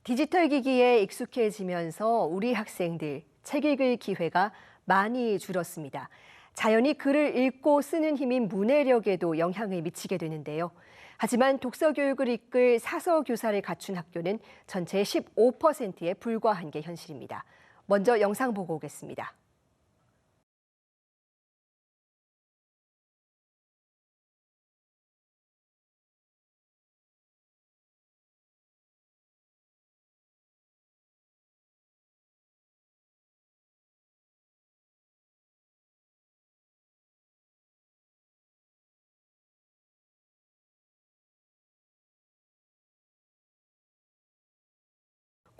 디지털 기기에 익숙해지면서 우리 학생들 책 읽을 기회가 많이 줄었습니다. 자연히 글을 읽고 쓰는 힘인 문해력에도 영향을 미치게 되는데요. 하지만 독서 교육을 이끌 사서 교사를 갖춘 학교는 전체 15%에 불과한 게 현실입니다. 먼저 영상 보고 오겠습니다.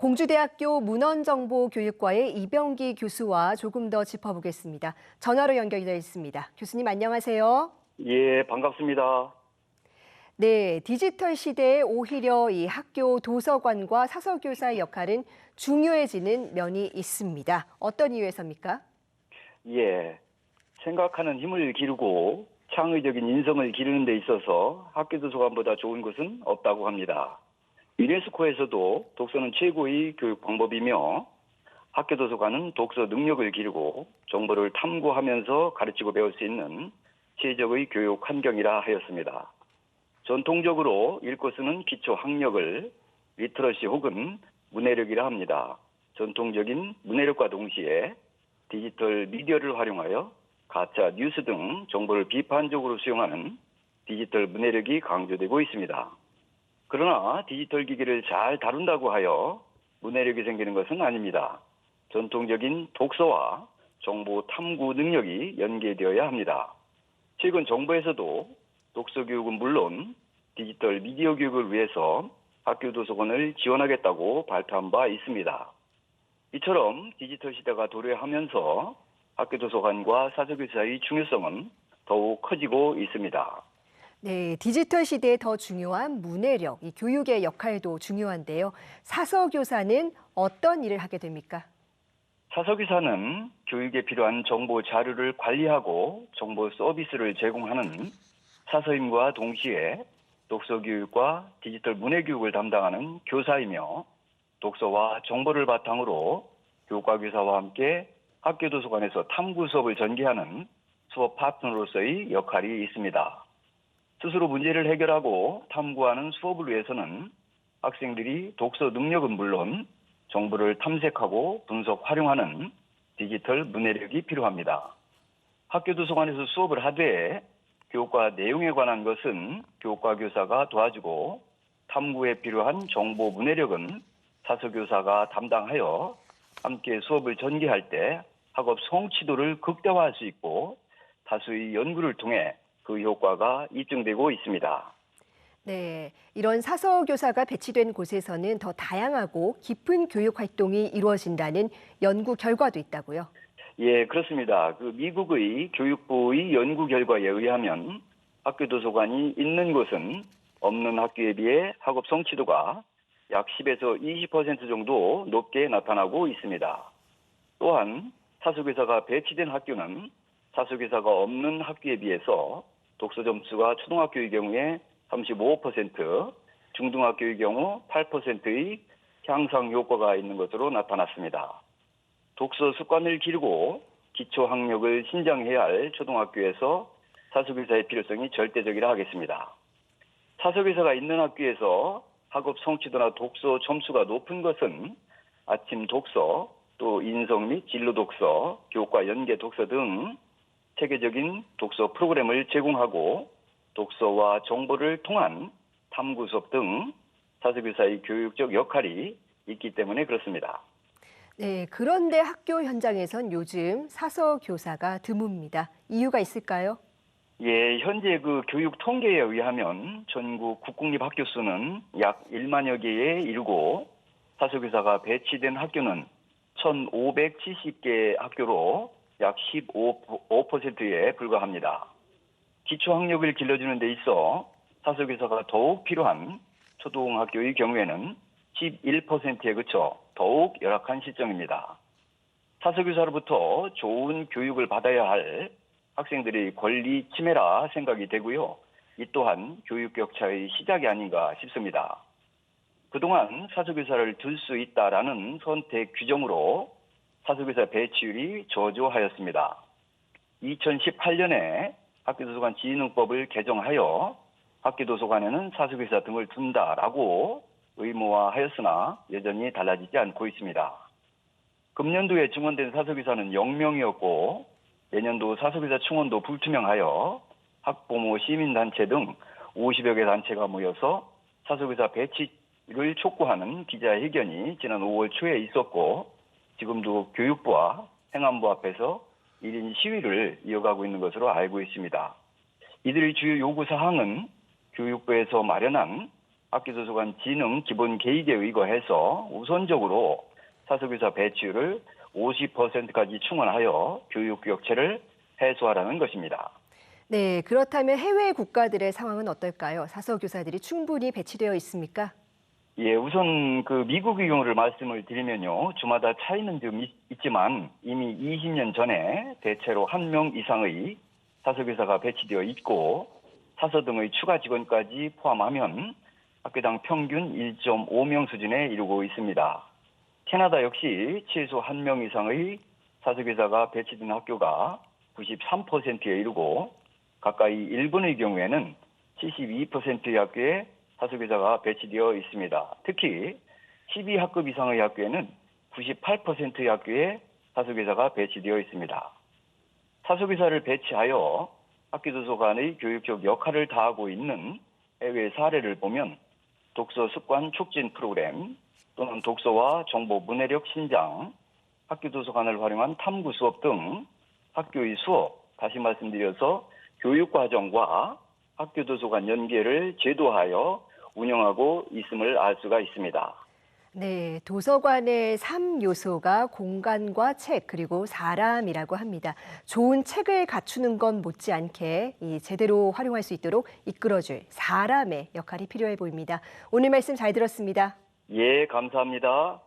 공주대학교 문헌정보교육과의 이병기 교수와 조금 더 짚어보겠습니다. 전화로 연결되어 있습니다. 교수님 안녕하세요. 예, 반갑습니다. 네, 디지털 시대에 오히려 이 학교 도서관과 사서교사의 역할은 중요해지는 면이 있습니다. 어떤 이유에서입니까? 예, 생각하는 힘을 기르고 창의적인 인성을 기르는 데 있어서 학교 도서관보다 좋은 것은 없다고 합니다. 유네스코에서도 독서는 최고의 교육 방법이며 학교 도서관은 독서 능력을 기르고 정보를 탐구하면서 가르치고 배울 수 있는 최적의 교육 환경이라 하였습니다. 전통적으로 읽고 쓰는 기초 학력을 리터러시 혹은 문해력이라 합니다. 전통적인 문해력과 동시에 디지털 미디어를 활용하여 가짜 뉴스 등 정보를 비판적으로 수용하는 디지털 문해력이 강조되고 있습니다. 그러나 디지털 기기를 잘 다룬다고 하여 문해력이 생기는 것은 아닙니다. 전통적인 독서와 정보 탐구 능력이 연계되어야 합니다. 최근 정부에서도 독서 교육은 물론 디지털 미디어 교육을 위해서 학교 도서관을 지원하겠다고 발표한 바 있습니다. 이처럼 디지털 시대가 도래하면서 학교 도서관과 사서교사의 중요성은 더욱 커지고 있습니다. 네, 디지털 시대에 더 중요한 문해력, 이 교육의 역할도 중요한데요. 사서교사는 어떤 일을 하게 됩니까? 사서교사는 교육에 필요한 정보 자료를 관리하고 정보 서비스를 제공하는 사서임과 동시에 독서 교육과 디지털 문해 교육을 담당하는 교사이며 독서와 정보를 바탕으로 교과 교사와 함께 학교 도서관에서 탐구 수업을 전개하는 수업 파트너로서의 역할이 있습니다. 스스로 문제를 해결하고 탐구하는 수업을 위해서는 학생들이 독서 능력은 물론 정보를 탐색하고 분석, 활용하는 디지털 문해력이 필요합니다. 학교 도서관에서 수업을 하되 교과 내용에 관한 것은 교과 교사가 도와주고 탐구에 필요한 정보 문해력은 사서교사가 담당하여 함께 수업을 전개할 때 학업 성취도를 극대화할 수 있고 다수의 연구를 통해 그 효과가 입증되고 있습니다. 네, 이런 사서교사가 배치된 곳에서는 더 다양하고 깊은 교육 활동이 이루어진다는 연구 결과도 있다고요. 예, 그렇습니다. 미국의 교육부의 연구 결과에 의하면 학교 도서관이 있는 곳은 없는 학교에 비해 학업 성취도가 약 10에서 20% 정도 높게 나타나고 있습니다. 또한 사서교사가 배치된 학교는 사서교사가 없는 학교에 비해서 독서 점수가 초등학교의 경우에 35%, 중등학교의 경우 8%의 향상 효과가 있는 것으로 나타났습니다. 독서 습관을 기르고 기초 학력을 신장해야 할 초등학교에서 사서교사의 필요성이 절대적이라 하겠습니다. 사서교사가 있는 학교에서 학업 성취도나 독서 점수가 높은 것은 아침 독서, 또 인성 및 진로 독서, 교과 연계 독서 등 체계적인 독서 프로그램을 제공하고 독서와 정보를 통한 탐구 수업 등 사서교사의 교육적 역할이 있기 때문에 그렇습니다. 네, 그런데 학교 현장에선 요즘 사서교사가 드뭅니다. 이유가 있을까요? 예, 현재 교육 통계에 의하면 전국 국공립학교 수는 약 1만여 개에 이르고 사서교사가 배치된 학교는 1,570개 학교로 약 15%에 불과합니다. 기초학력을 길러주는 데 있어 사서교사가 더욱 필요한 초등학교의 경우에는 11%에 그쳐 더욱 열악한 실정입니다. 사서교사로부터 좋은 교육을 받아야 할 학생들의 권리 침해라 생각이 되고요. 이 또한 교육 격차의 시작이 아닌가 싶습니다. 그동안 사석유사를 둘 수 있다라는 선택 규정으로 사석유사 배치율이 저조하였습니다. 2018년에 학교도서관 진흥법을 개정하여 학교도서관에는 사석유사 등을 둔다라고 의무화하였으나 여전히 달라지지 않고 있습니다. 금년도에 증원된 사석유사는 0명이었고 내년도 사석유사 충원도 불투명하여 학부모, 시민단체 등 50여 개 단체가 모여서 사석유사 배치를 촉구하는 기자회견이 지난 5월 초에 있었고 지금도 교육부와 행안부 앞에서 1인 시위를 이어가고 있는 것으로 알고 있습니다. 이들의 주요 요구사항은 교육부에서 마련한 학교도서관 진흥 기본 계획에 의거해서 우선적으로 사석유사 배치율을 50%까지 충원하여 교육격차를 해소하라는 것입니다. 네, 그렇다면 해외 국가들의 상황은 어떨까요? 사석유사들이 충분히 배치되어 있습니까? 예, 우선 그 미국의 경우를 말씀을 드리면요. 주마다 차이는 좀 있지만 이미 20년 전에 대체로 1명 이상의 사석유사가 배치되어 있고 사서 등의 추가 직원까지 포함하면 학교당 평균 1.5명 수준에 이르고 있습니다. 캐나다 역시 최소 1명 이상의 사석유사가 배치된 학교가 93%에 이르고 가까이 일본의 경우에는 72%의 학교에 사석유사가 배치되어 있습니다. 특히 12학급 이상의 학교에는 98%의 학교에 사석유사가 배치되어 있습니다. 사석유사를 배치하여 학교도서관의 교육적 역할을 다하고 있는 해외 사례를 보면 독서 습관 촉진 프로그램 또는 독서와 정보 문해력 신장, 학교도서관을 활용한 탐구 수업 등 학교의 수업, 다시 말씀드려서 교육과정과 학교도서관 연계를 제도하여 운영하고 있음을 알 수가 있습니다. 네, 도서관의 3요소가 공간과 책 그리고 사람이라고 합니다. 좋은 책을 갖추는 건 못지않게 제대로 활용할 수 있도록 이끌어줄 사람의 역할이 필요해 보입니다. 오늘 말씀 잘 들었습니다. 예, 감사합니다.